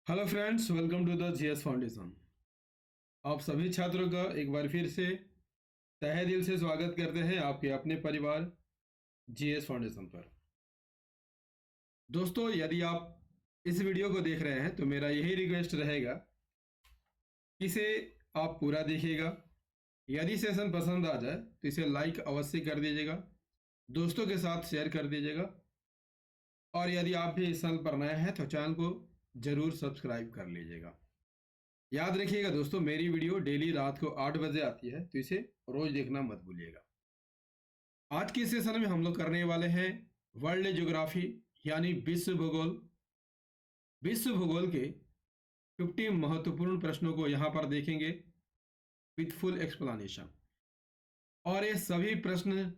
Hello friends, welcome to the GS foundation. आप सभी छात्रों का एक बार फिर से तहे दिल से स्वागत करते हैं आपके अपने परिवार जीएस फाउंडेशन पर। दोस्तों, यदि आप इस वीडियो को देख रहे हैं तो मेरा यही रिक्वेस्ट रहेगा कि इसे आप पूरा देखिएगा। यदि सेशन पसंद आ जाए तो इसे लाइक अवश्य कर दीजिएगा, दोस्तों के साथ शेयर कर दीजिएगा, और यदि आप भी इस चैनल पर नए हैं तो चैनल को जरूर सब्सक्राइब कर लीजिएगा। याद रखिएगा दोस्तों, मेरी वीडियो डेली रात को 8 बजे आती है, तो इसे रोज देखना मत भूलिएगा। आज के सेशन में हम लोग करने वाले हैं वर्ल्ड ज्योग्राफी यानी विश्व भूगोल। विश्व भूगोल के 50 महत्वपूर्ण प्रश्नों को यहाँ पर देखेंगे विथ फुल एक्सप्लेनेशन। और ये सभी प्रश्न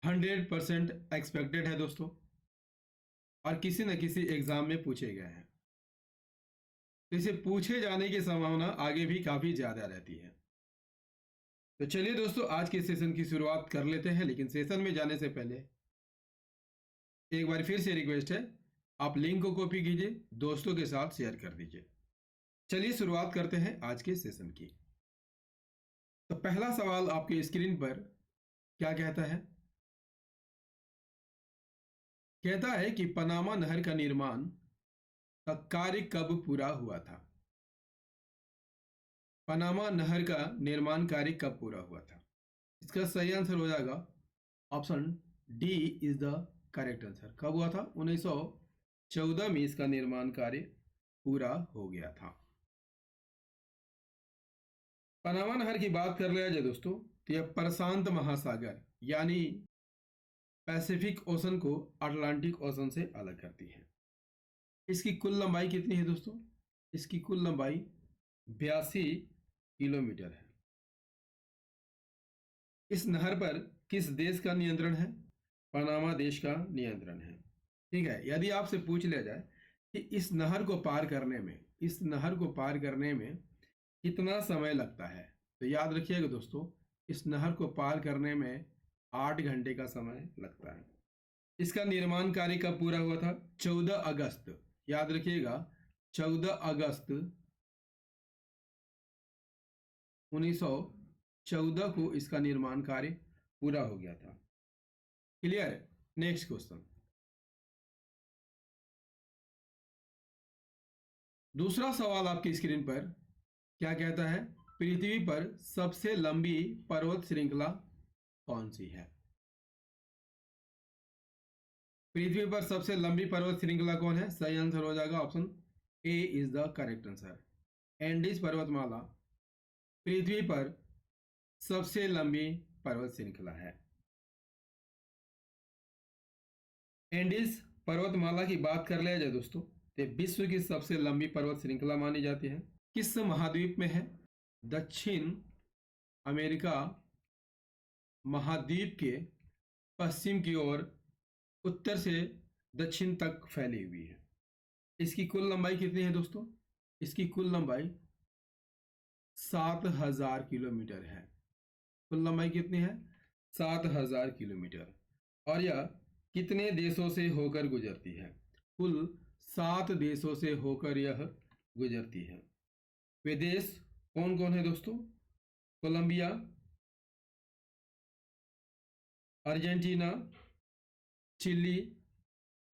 100% एक्सपेक्टेड है दोस्तों, और किसी न किसी एग्जाम में पूछे गए हैं, तो इसे पूछे जाने की संभावना आगे भी काफी ज्यादा रहती है। तो चलिए दोस्तों, आज के सेशन की शुरुआत कर लेते हैं। लेकिन सेशन में जाने से पहले एक बार फिर से रिक्वेस्ट है, आप लिंक को कॉपी कीजिए, दोस्तों के साथ शेयर कर दीजिए। चलिए शुरुआत करते हैं आज के सेशन की। तो पहला सवाल आपके स्क्रीन पर क्या कहता है? कहता है कि पनामा नहर का निर्माण का कार्य कब पूरा हुआ था? पनामा नहर का निर्माण कार्य कब पूरा हुआ था? इसका सही आंसर हो जाएगा option D is the correct answer. कब हुआ था? 1914 में इसका निर्माण कार्य पूरा हो गया था। पनामा नहर की बात कर लिया जाए दोस्तों, तो यह प्रशांत महासागर यानी पैसिफिक ओशन को अटलांटिक ओशन से अलग करती है। इसकी कुल लंबाई कितनी है दोस्तों? इसकी कुल लंबाई 82 किलोमीटर है। इस नहर पर किस देश का नियंत्रण है? पनामा देश का नियंत्रण है। ठीक है, यदि आपसे पूछ लिया जाए कि इस नहर को पार करने में कितना समय लगता है, तो याद रखिएगा दोस्तों, इस नहर को पार करने में 8 घंटे का समय लगता है। इसका निर्माण कार्य कब पूरा हुआ था? 14 अगस्त। याद रखिएगा, 14 अगस्त 1914 को इसका निर्माण कार्य पूरा हो गया था। क्लियर? Next question. दूसरा सवाल आपकी स्क्रीन पर क्या कहता है? पृथ्वी पर सबसे लंबी पर्वत श्रृंखला कौन सी है? पृथ्वी पर सबसे लंबी पर्वत श्रृंखला कौन है? सही आंसर हो जाएगा option A is the correct answer. Andes पर्वतमाला पृथ्वी पर सबसे लंबी पर्वत श्रृंखला है। एंडीज पर्वतमाला की बात कर लिया जाए दोस्तों, तो विश्व की सबसे लंबी पर्वत श्रृंखला मानी जाती है। किस महाद्वीप में है? दक्षिण अमेरिका महाद्वीप के पश्चिम की ओर उत्तर से दक्षिण तक फैली हुई है। इसकी कुल लंबाई कितनी है दोस्तों? इसकी कुल लंबाई 7000 किलोमीटर है। कुल लंबाई कितनी है? 7000 किलोमीटर। और यह कितने देशों से होकर गुजरती है? कुल 7 देशों से होकर यह गुजरती है। वे देश कौन कौन है दोस्तों? Colombia, Argentina, Chile,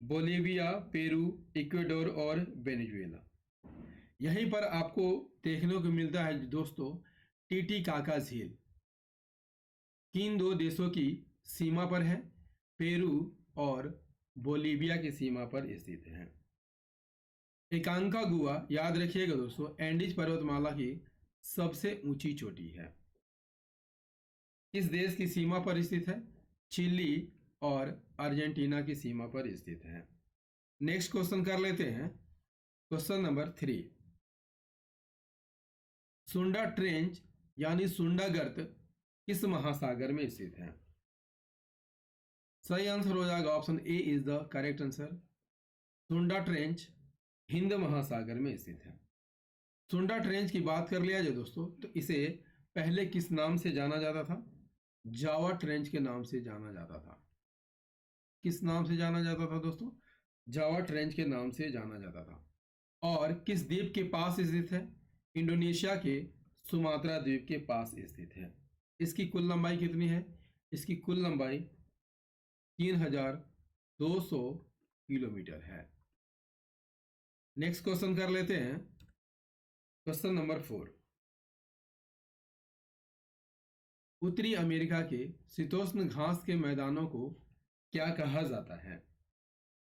Bolivia, Peru, Ecuador और वेनेजुएला। यहीं पर आपको देखने को मिलता है दोस्तों टीटीकाका झील। किन दो देशों की सीमा पर है? पेरू और बोलीविया की सीमा पर स्थित है। एकांकागुआ, याद रखिएगा दोस्तों, एंडीज पर्वतमाला की सबसे ऊंची चोटी है। किस देश की सीमा पर स्थित है? चिली और अर्जेंटीना की सीमा पर स्थित है। नेक्स्ट क्वेश्चन कर लेते हैं, क्वेश्चन नंबर 3। सुंडा ट्रेंच यानी सुंडा गर्त किस महासागर में स्थित है? सही आंसर हो जाएगा option A is the correct answer. सुंडा ट्रेंच हिंद महासागर में स्थित है। सुंडा ट्रेंच की बात कर लिया जाए दोस्तों, तो इसे पहले किस नाम से जाना जाता था? जावा ट्रेंच के नाम से जाना जाता था। किस नाम से जाना जाता था दोस्तों? जावा ट्रेंच के नाम से जाना जाता था। और किस द्वीप के पास स्थित है? इंडोनेशिया के सुमात्रा द्वीप के पास स्थित है। इसकी कुल लंबाई कितनी है? इसकी कुल लंबाई 3200 किलोमीटर है। नेक्स्ट क्वेश्चन कर लेते हैं, क्वेश्चन नंबर 4। उत्तरी अमेरिका के शीतोष्ण घास के मैदानों को क्या कहा जाता है?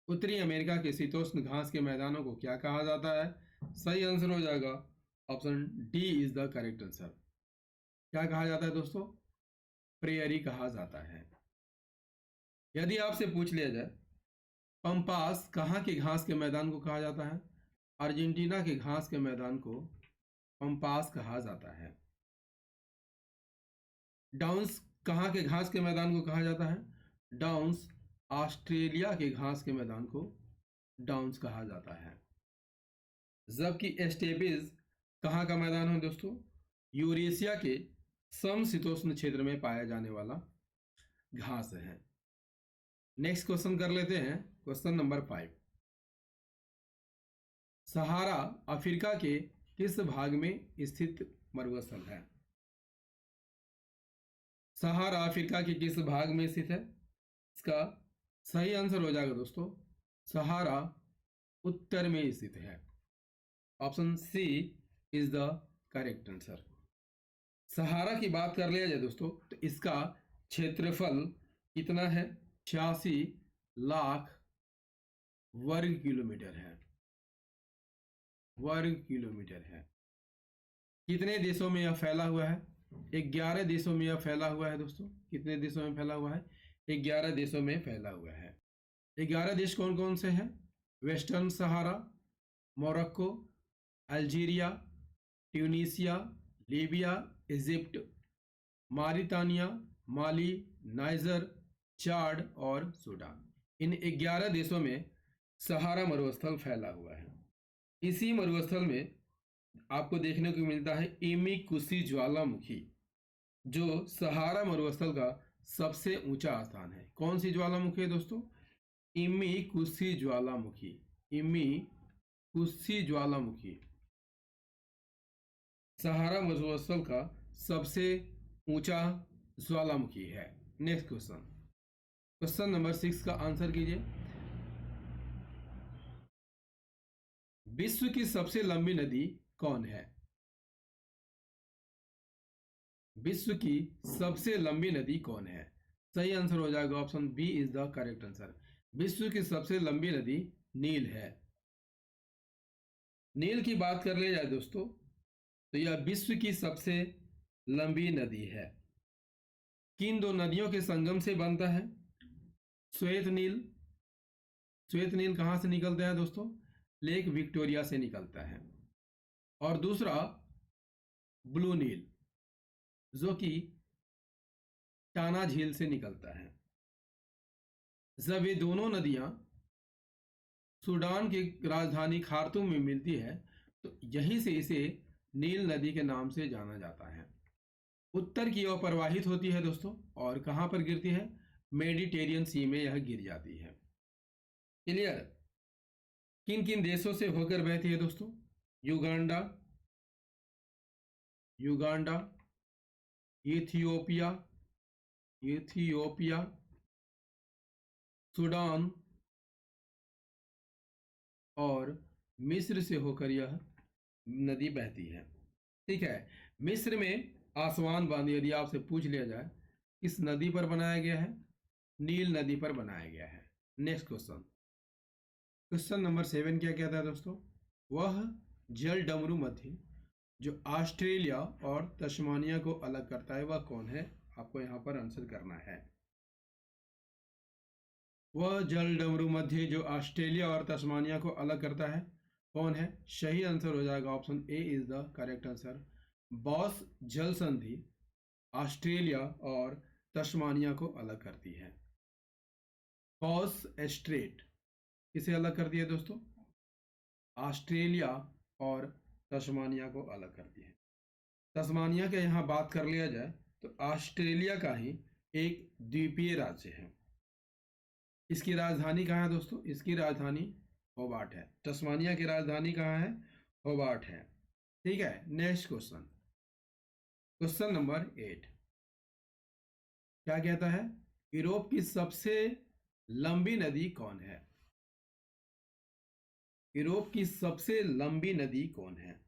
उत्तरी अमेरिका के शीतोष्ण घास के मैदानों को क्या कहा जाता है? सही आंसर हो जाएगा option D is the correct answer. क्या कहा जाता है दोस्तों? प्रेयरी कहा जाता है। यदि आपसे पूछ लिया जाए पंपास कहाँ के घास के मैदान को कहा जाता है? अर्जेंटीना के घास के मैदान को पंपास कहा जाता है। डाउन्स कहाँ के घास के मैदान को कहा जाता है? डाउन्स ऑस्ट्रेलिया के घास के मैदान को डाउन्स कहा जाता है। जबकि एस्टेबिज कहाँ का मैदान है दोस्तों? यूरेशिया के समशीतोष्ण क्षेत्र में पाया जाने वाला घास है। नेक्स्ट क्वेश्चन कर लेते हैं, क्वेश्चन नंबर 5। सहारा अफ्रीका के किस भाग में स्थित मरुस्थल है? सहारा अफ्रीका के किस भाग में स्थित है? इसका सही आंसर हो जाएगा दोस्तों, सहारा उत्तर में स्थित है। Option C is the correct answer. Sahara की बात कर लिया जाए दोस्तों तो इसका क्षेत्रफल कितना है? 86 लाख वर्ग किलोमीटर है। वर्ग किलोमीटर है। कितने देशों में यह फैला हुआ है? 11 देशों में यह फैला हुआ है दोस्तों। कितने देशों में फैला हुआ है? 11 देशों में फैला हुआ है। 11 देश कौन कौन से हैं? Western Sahara, Morocco, Algeria, Tunisia, Libya, Egypt, Mauritania, Mali, Niger, Chad और सूडान। इन 11 देशों में सहारा मरुस्थल फैला हुआ है। इसी मरुस्थल में आपको देखने को मिलता है इमिकुसी ज्वालामुखी, जो सहारा मरुस्थल का सबसे ऊंचा स्थान है। कौन सी ज्वालामुखी है दोस्तों? इमिकुसी ज्वालामुखी। इमिकुसी ज्वालामुखी सहारा मरुस्थल का सबसे ऊंचा ज्वालामुखी है। नेक्स्ट क्वेश्चन, क्वेश्चन नंबर 6 का आंसर कीजिए। विश्व की सबसे लंबी नदी कौन है? विश्व की सबसे लंबी नदी कौन है? सही आंसर हो जाएगा option B is the correct answer. विश्व की सबसे लंबी नदी नील है। नील की बात कर ले जाए दोस्तों तो यह विश्व की सबसे लंबी नदी है। किन दो नदियों के संगम से बनता है? श्वेत नील। श्वेत नील कहां से निकलता है दोस्तों? लेक विक्टोरिया से निकलता है। और दूसरा ब्लू नील, जो कि टाना झील से निकलता है। जब ये दोनों नदियां सूडान की राजधानी खार्तूम में मिलती है तो यहीं से इसे नील नदी के नाम से जाना जाता है। उत्तर की ओर प्रवाहित होती है दोस्तों, और कहां पर गिरती है? मेडिटेरियन सी में यह गिर जाती है। क्लियर? किन किन देशों से होकर बहती है दोस्तों? Uganda, Uganda, Ethiopia, Ethiopia, Sudan और मिस्र से होकर यह नदी बहती है। ठीक है। मिस्र में आसवान बांध यदि आपसे पूछ लिया जाए किस नदी पर बनाया गया है? नील नदी पर बनाया गया है। नेक्स्ट क्वेश्चन, क्वेश्चन नंबर 7 क्या कहता है दोस्तों? वह जल डमरू मध्य जो ऑस्ट्रेलिया और तस्मानिया को अलग करता है वह कौन है? आपको यहां पर आंसर करना है। वह जल डमरू मध्य जो ऑस्ट्रेलिया और तस्मानिया को अलग करता है कौन है? सही आंसर हो जाएगा option A is the correct answer. Boss जल संधि ऑस्ट्रेलिया और तस्मानिया को अलग करती है। बॉस स्ट्रेट किसे अलग करती है दोस्तों? ऑस्ट्रेलिया और तस्मानिया को अलग करती है। तस्मानिया के यहाँ बात कर लिया जाए तो ऑस्ट्रेलिया का ही एक द्वीपीय राज्य है। इसकी राजधानी कहाँ है दोस्तों? इसकी राजधानी होबार्ट है। तस्मानिया की राजधानी कहाँ है? होबार्ट है। ठीक है, नेक्स्ट क्वेश्चन, क्वेश्चन नंबर 8 क्या कहता है? यूरोप की सबसे लंबी नदी कौन है? यूरोप की सबसे लंबी नदी कौन है?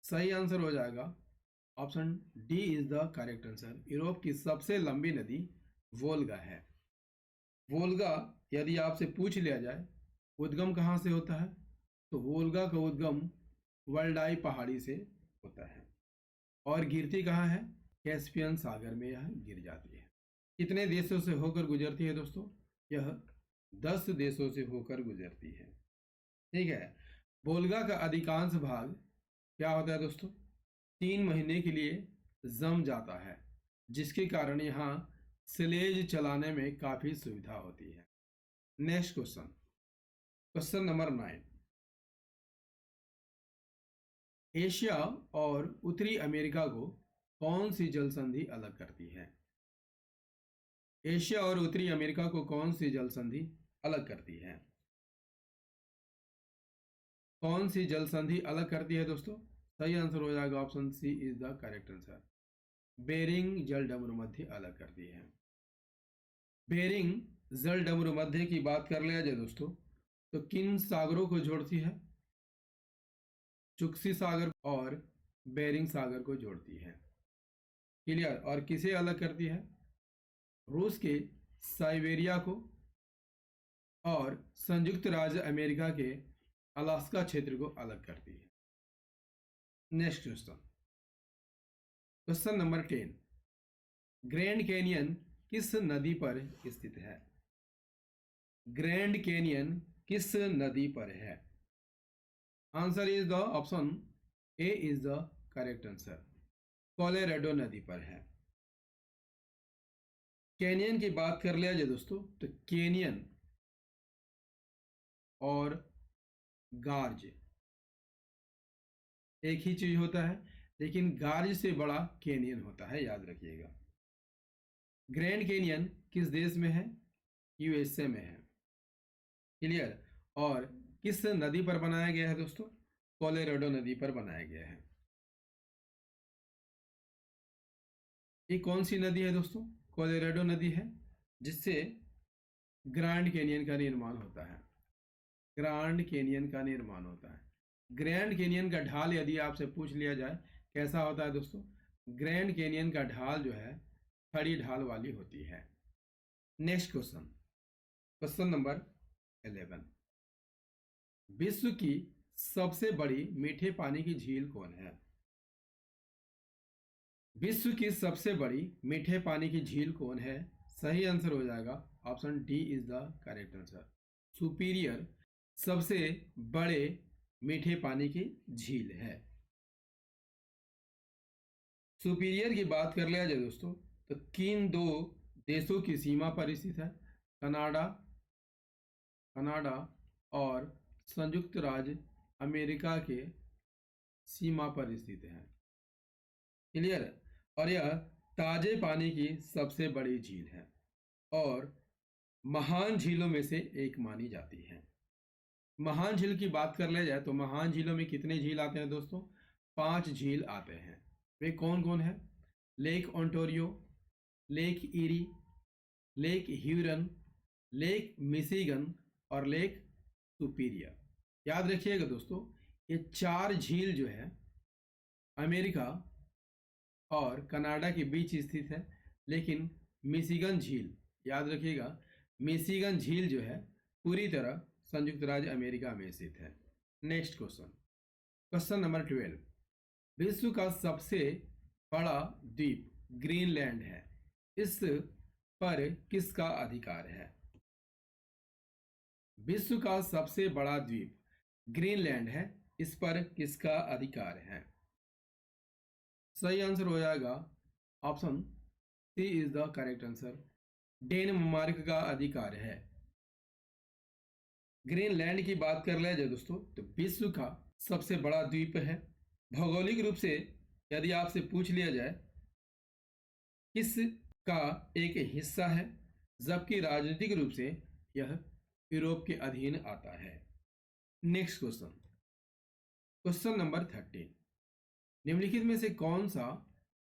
सही आंसर हो जाएगा option D is the correct answer. Europe की सबसे लंबी नदी वोल्गा है। वोल्गा यदि आपसे पूछ लिया जाए उद्गम कहाँ से होता है, तो वोल्गा का उद्गम वल्डाई पहाड़ी से होता है और गिरती कहाँ है? कैस्पियन सागर में यह गिर जाती है। कितने देशों से होकर गुजरती है दोस्तों? यह 10 देशों से होकर गुजरती है। ठीक है, वोल्गा का अधिकांश भाग क्या होता है दोस्तों? 3 महीने के लिए जम जाता है, जिसके कारण यहाँ स्लेज चलाने में काफी सुविधा होती है। Next question, question number 9 Asia और उत्तरी अमेरिका को कौन सी जल संधि अलग करती है? एशिया और उत्तरी अमेरिका को कौन सी जल संधि अलग करती है? कौन सी जल संधि अलग करती है दोस्तों? सही आंसर हो जाएगा option C is the correct answer. Bering जल डमरू मध्य अलग करती है। बेरिंग जल डमरू मध्य की बात कर लिया जाए दोस्तों, तो किन सागरों को जोड़ती है? चुक्सी सागर और बेरिंग सागर को जोड़ती है। क्लियर? और किसे अलग करती है? रूस के साइबेरिया को और संयुक्त राज्य अमेरिका के अलास्का क्षेत्र को अलग करती है। Next question, question number 10 grand canyon किस नदी पर स्थित है? ग्रैंड कैनियन किस नदी पर है? Answer is the option A is the correct answer. Colorado नदी पर है। कैनियन की बात कर लिया जाए दोस्तों, तो कैनियन और गार्ज एक ही चीज होता है, लेकिन गार्ज से बड़ा कैनियन होता है, याद रखिएगा। ग्रैंड कैनियन किस देश में है? यूएसए में है। क्लियर? और किस नदी पर बनाया गया है दोस्तों? कोलोराडो नदी पर बनाया गया है। ये कौन सी नदी है दोस्तों? कोलोराडो नदी है, जिससे ग्रैंड कैनियन का निर्माण होता है। ग्रैंड कैनियन का निर्माण होता है। ग्रैंड कैनियन का ढाल यदि आपसे पूछ लिया जाए कैसा होता है दोस्तों, ग्रैंड कैनियन का ढाल जो है खड़ी ढाल वाली होती है। नेक्स्ट क्वेश्चन, क्वेश्चन नंबर 11 विश्व की सबसे बड़ी मीठे पानी की झील कौन है? विश्व की सबसे बड़ी मीठे पानी की झील कौन है? सही आंसर हो जाएगा option D is the correct answer. Superior सबसे बड़े मीठे पानी की झील है। सुपीरियर की बात कर लिया जाए दोस्तों, तो किन दो देशों की सीमा पर स्थित है? कनाडा और संयुक्त राज्य अमेरिका के सीमा पर स्थित है। क्लियर? और यह ताजे पानी की सबसे बड़ी झील है और महान झीलों में से एक मानी जाती है। महान झील की बात कर लिया जाए तो महान झीलों में कितने झील आते हैं दोस्तों? 5 झील आते हैं। वे कौन कौन है? Lake Ontario, lake Erie, lake Huron, lake Michigan और लेक सुपीरियर। याद रखिएगा दोस्तों, ये 4 झील जो है अमेरिका और कनाडा के बीच स्थित है, लेकिन मिशिगन झील, याद रखिएगा, मिशिगन झील जो है पूरी तरह संयुक्त राज्य अमेरिका में स्थित है। नेक्स्ट क्वेश्चन, क्वेश्चन नंबर 12 विश्व का सबसे बड़ा द्वीप ग्रीनलैंड है, इस पर किसका अधिकार है? विश्व का सबसे बड़ा द्वीप ग्रीनलैंड है, इस पर किसका अधिकार है? सही आंसर हो जाएगा option C is the correct answer. Denmark का अधिकार है। ग्रीनलैंड की बात कर लिया जाए दोस्तों, तो विश्व का सबसे बड़ा द्वीप है। भौगोलिक रूप से यदि आपसे पूछ लिया जाए किस का एक हिस्सा है, जबकि राजनीतिक रूप से यह यूरोप के अधीन आता है। नेक्स्ट क्वेश्चन, क्वेश्चन नंबर 13, निम्नलिखित में से कौन सा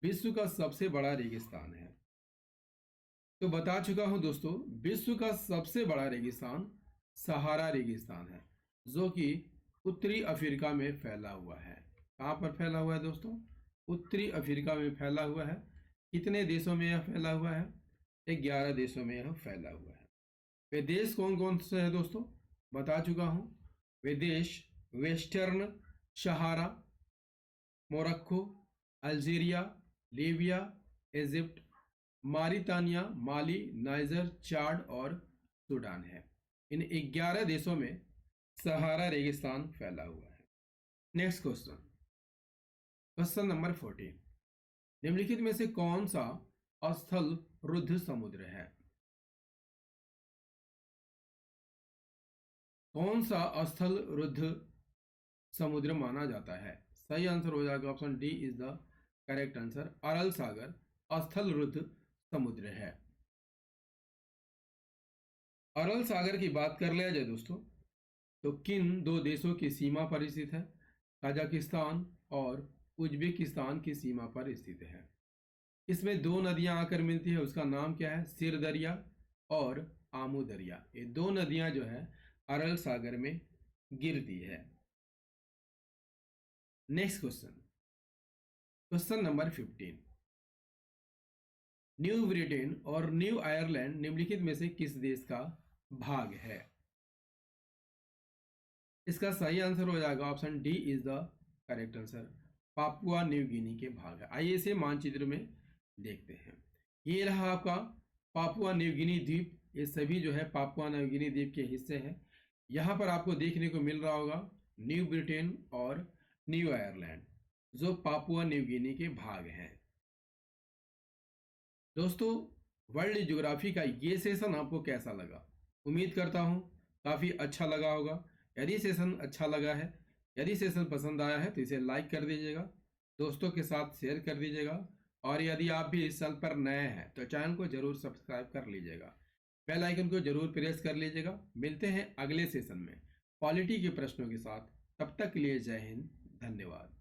विश्व का सबसे बड़ा रेगिस्तान है? तो बता चुका हूं दोस्तों, विश्व का सबसे बड़ा रेगिस्तान सहारा रेगिस्तान है, जो कि उत्तरी अफ्रीका में फैला हुआ है। कहाँ पर फैला हुआ है दोस्तों? उत्तरी अफ्रीका में फैला हुआ है। कितने देशों में यह फैला हुआ है? 11 देशों में यह फैला हुआ है। वे देश कौन कौन से हैं दोस्तों? बता चुका हूं, वे देश western Sahara, Morocco, Algeria, Libya, Egypt, Mauritania, Mali, Niger, Chad और सूडान है। इन 11 देशों में सहारा रेगिस्तान फैला हुआ है। नेक्स्ट क्वेश्चन, क्वेश्चन नंबर 14, निम्नलिखित में से कौन सा स्थल रुद्ध समुद्र है? कौन सा स्थल रुद्ध समुद्र माना जाता है? सही आंसर हो जाएगा option D is the correct answer. Aral सागर स्थल रुद्ध समुद्र है। अरल सागर की बात कर लिया जाए दोस्तों, तो किन दो देशों की सीमा पर स्थित है? कजाकिस्तान और उज्बेकिस्तान की सीमा पर स्थित है। इसमें दो नदियां आकर मिलती है, उसका नाम क्या है? सिर दरिया और आमू दरिया। ये दो नदियां जो है अरल सागर में गिरती है। Next question, question number 15, new Britain और न्यू आयरलैंड निम्नलिखित में से किस देश का भाग है? इसका सही आंसर हो जाएगा option D is the correct answer. Papua New Guinea के भाग है। आइए इसे मानचित्र में देखते हैं। ये रहा आपका पापुआ न्यू गिनी द्वीप। ये सभी जो है पापुआ न्यू गिनी द्वीप के हिस्से हैं। यहाँ पर आपको देखने को मिल रहा होगा न्यू ब्रिटेन और न्यू आयरलैंड, जो पापुआ न्यू गिनी के भाग हैं। दोस्तों, वर्ल्ड ज्योग्राफी का ये सेशन आपको कैसा लगा? उम्मीद करता हूँ काफ़ी अच्छा लगा होगा। यदि सेशन अच्छा लगा है, यदि सेशन पसंद आया है तो इसे लाइक कर दीजिएगा, दोस्तों के साथ शेयर कर दीजिएगा, और यदि आप भी इस चैनल पर नए हैं तो चैनल को जरूर सब्सक्राइब कर लीजिएगा, बेल आइकन को जरूर प्रेस कर लीजिएगा। मिलते हैं अगले सेशन में पॉलिटी के प्रश्नों के साथ। तब तक के लिए जय हिंद, धन्यवाद।